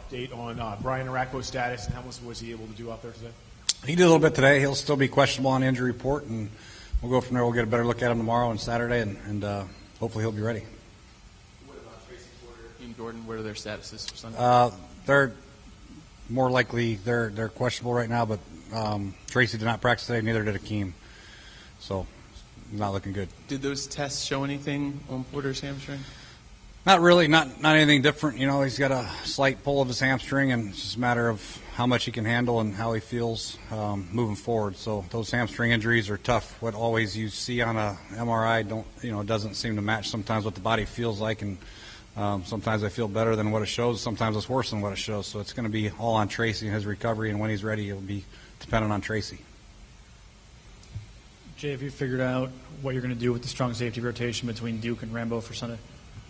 update on Brian Arakpo's status and how much was he able to do out there today? He did a little bit today. He'll still be questionable on the injury report, and we'll go from there. We'll get a better look at him tomorrow and Saturday, and hopefully he'll be ready. What about Tracy Porter and Gordon? What are their statuses for Sunday? They're more likely they're questionable right now, but Tracy did not practice today. Neither did Akeem, so not looking good. Did those tests show anything on Porter's hamstring? Not really, not anything different. You know, he's got a slight pull of his hamstring, and it's just a matter of how much he can handle and how he feels moving forward. So those hamstring injuries are tough. What always you see on a MRI doesn't seem to match sometimes what the body feels like, and sometimes I feel better than what it shows. Sometimes it's worse than what it shows. So it's going to be all on Tracy and his recovery, and when he's ready, it'll be dependent on Tracy. Jay, have you figured out what you're going to do with the strong safety rotation between Duke and Rambo for Sunday?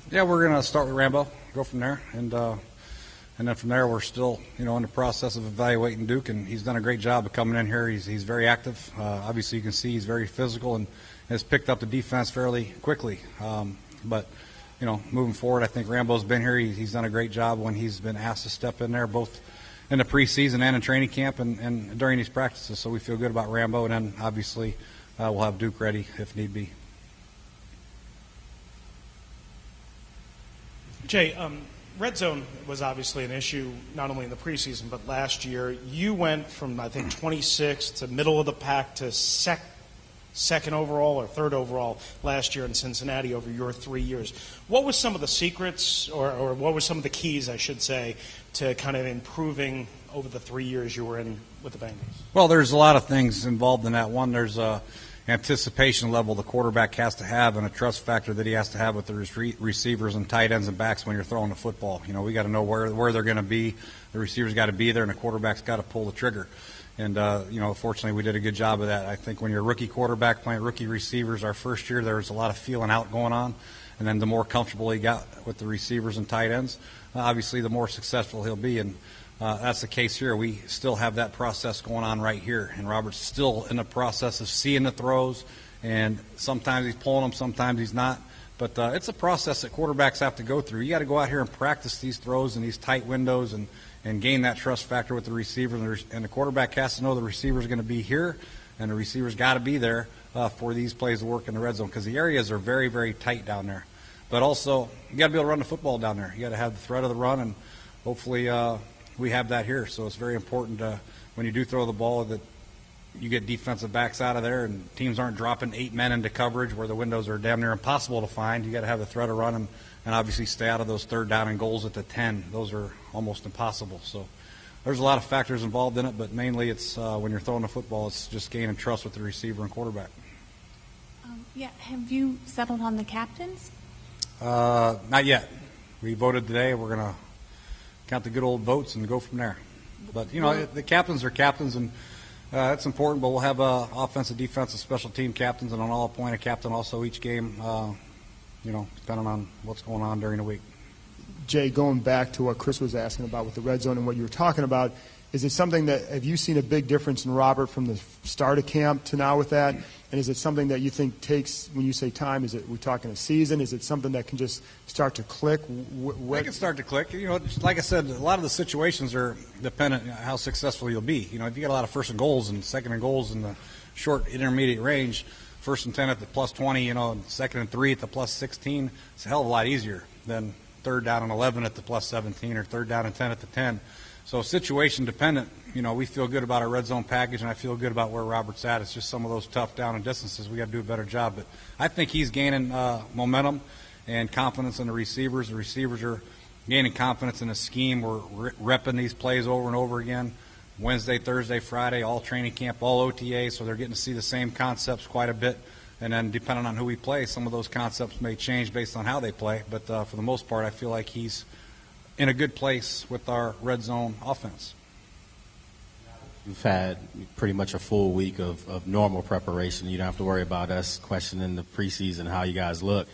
Yeah, we're going to start with Rambo, go from there, and then from there we're still, in the process of evaluating Duke, and he's done a great job of coming in here. He's very active. Obviously, you can see he's very physical and has picked up the defense fairly quickly. But moving forward, I think Rambo's been here. He's done a great job when he's been asked to step in there, both in the preseason and in training camp and during these practices. So we feel good about Rambo, and then obviously we'll have Duke ready if need be. Jay, red zone was obviously an issue not only in the preseason but last year. You went from, I think, 26th to middle of the pack to second overall or third overall last year in Cincinnati over your 3 years. What was some of the secrets or what were some of the keys, I should say, to kind of improving over the 3 years you were in with the Bengals? Well, there's a lot of things involved in that. One, there's a anticipation level the quarterback has to have and a trust factor that he has to have with the receivers and tight ends and backs when you're throwing the football. We got to know where they're going to be. The receivers got to be there, and the quarterback's got to pull the trigger. And, fortunately, we did a good job of that. I think when you're a rookie quarterback playing rookie receivers, our first year there was a lot of feeling out going on. And then the more comfortable he got with the receivers and tight ends, obviously the more successful he'll be. And that's the case here. We still have that process going on right here. And Robert's still in the process of seeing the throws. And sometimes he's pulling them, sometimes he's not. But it's a process that quarterbacks have to go through. You got to go out here and practice these throws in these tight windows and gain that trust factor with the receiver. And the quarterback has to know the receiver's going to be here, and the receiver's got to be there for these plays to work in the red zone because the areas are very, very tight down there. But also, you got to be able to run the football down there. You got to have the threat of the run, and hopefully we have that here. So it's very important when you do throw the ball that you get defensive backs out of there and teams aren't dropping 8 men into coverage where the windows are damn near impossible to find. You got to have the threat of run and obviously stay out of those third down and goals at the 10. Those are almost impossible. So there's a lot of factors involved in it, but mainly it's when you're throwing the football, it's just gaining trust with the receiver and quarterback. Have you settled on the captains? Not yet. We voted today. We're going to count the good old votes and go from there. But, the captains are captains, and it's important, but we'll have offensive, defensive, special team captains, and an all-appointed captain also each game, depending on what's going on during the week. Jay, going back to what Chris was asking about with the red zone and what you were talking about, is it something that, have you seen a big difference in Robert from the start of camp to now with that? And is it something that you think takes, when you say time, we're talking a season? Is it something that can just start to click? It can start to click. Like I said, a lot of the situations are dependent on how successful you'll be. If you get a lot of first and goals and second and goals in the short intermediate range, first and 10 at the plus 20, and second and 3 at the plus 16, it's a hell of a lot easier than third down and 11 at the plus 17 or third down and 10 at the 10. So situation dependent, we feel good about our red zone package, and I feel good about where Robert's at. It's just some of those tough down and distances. We got to do a better job. But I think he's gaining momentum and confidence in the receivers. The receivers are gaining confidence in the scheme. We're repping these plays over and over again. Wednesday, Thursday, Friday, all training camp, all OTA, so they're getting to see the same concepts quite a bit. And then depending on who we play, some of those concepts may change based on how they play. But for the most part, I feel like he's in a good place with our red zone offense. You've had pretty much a full week of normal preparation. You don't have to worry about us questioning the preseason, how you guys look.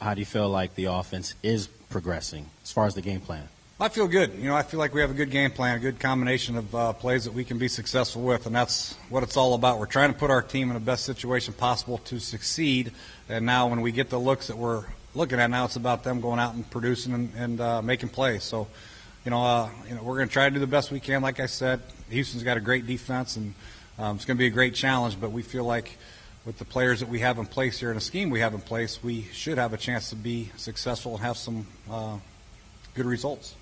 How do you feel like the offense is progressing as far as the game plan? I feel good. I feel like we have a good game plan, a good combination of plays that we can be successful with, and that's what it's all about. We're trying to put our team in the best situation possible to succeed, and now when we get the looks that we're looking at now, it's about them going out and producing and making plays. So, we're going to try to do the best we can. Like I said, Houston's got a great defense, and it's going to be a great challenge. But we feel like with the players that we have in place here and the scheme we have in place, we should have a chance to be successful and have some good results.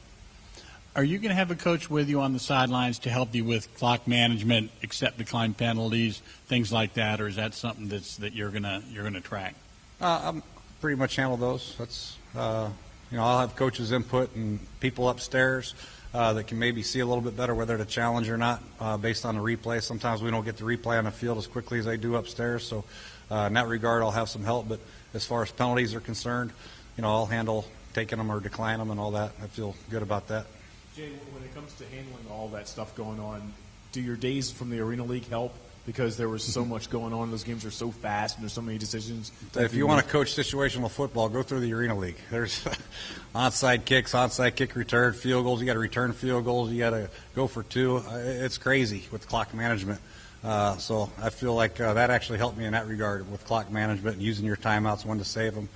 Are you going to have a coach with you on the sidelines to help you with clock management, accept decline penalties, things like that, or is that something that you're going to track? I'm pretty much handle those. That's I'll have coaches' input and people upstairs that can maybe see a little bit better whether to challenge or not based on the replay. Sometimes we don't get the replay on the field as quickly as they do upstairs, so in that regard I'll have some help. But as far as penalties are concerned, I'll handle taking them or declining them and all that. I feel good about that. Jay, when it comes to handling all that stuff going on, do your days from the Arena League help? Because there was so much going on. Those games are so fast, and there's so many decisions. If you want to coach situational football, go through the Arena League. There's onside kicks, onside kick return, field goals. You got to return field goals. You got to go for two. It's crazy with clock management. So I feel like that actually helped me in that regard with clock management and using your timeouts, when to save them.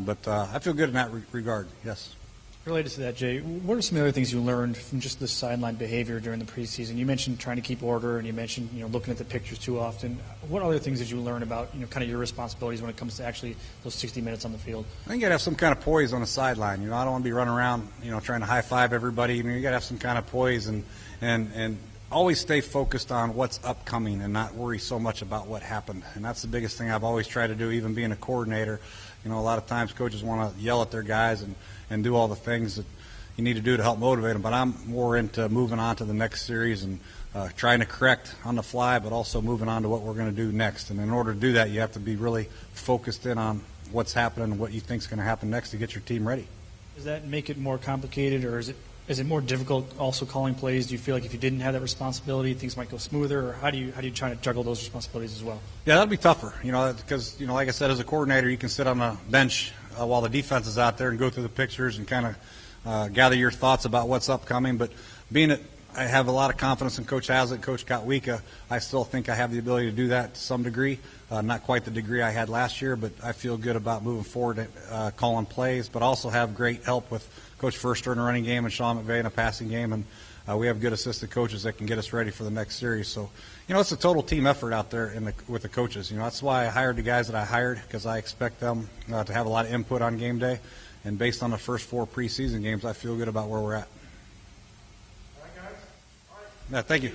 But I feel good in that regard, yes. Related to that, Jay, what are some other things you learned from just the sideline behavior during the preseason? You mentioned trying to keep order, and you mentioned looking at the pictures too often. What other things did you learn about kind of your responsibilities when it comes to actually those 60 minutes on the field? I think you got to have some kind of poise on the sideline. I don't want to be running around trying to high five everybody. You got to have some kind of poise and always stay focused on what's upcoming and not worry so much about what happened. And that's the biggest thing I've always tried to do, even being a coordinator. A lot of times coaches want to yell at their guys and do all the things that you need to do to help motivate them. But I'm more into moving on to the next series and trying to correct on the fly, but also moving on to what we're going to do next. And in order to do that, you have to be really focused in on what's happening and what you think is going to happen next to get your team ready. Does that make it more complicated, or is it more difficult also calling plays? Do you feel like if you didn't have that responsibility, things might go smoother, or how do you try to juggle those responsibilities as well? Yeah, that'll be tougher, because, like I said, as a coordinator, you can sit on the bench while the defense is out there and go through the pictures and kind of gather your thoughts about what's upcoming. But being that I have a lot of confidence in Coach Haslett, Coach Kotwika, I still think I have the ability to do that to some degree. Not quite the degree I had last year, but I feel good about moving forward, calling plays, but also have great help with Coach Furster in a running game and Sean McVay in a passing game. And we have good assistant coaches that can get us ready for the next series. So, it's a total team effort out there with the coaches. That's why I hired the guys that I hired, because I expect them to have a lot of input on game day. And based on the first 4 preseason games, I feel good about where we're at. All right, guys. All right. Yeah, thank you.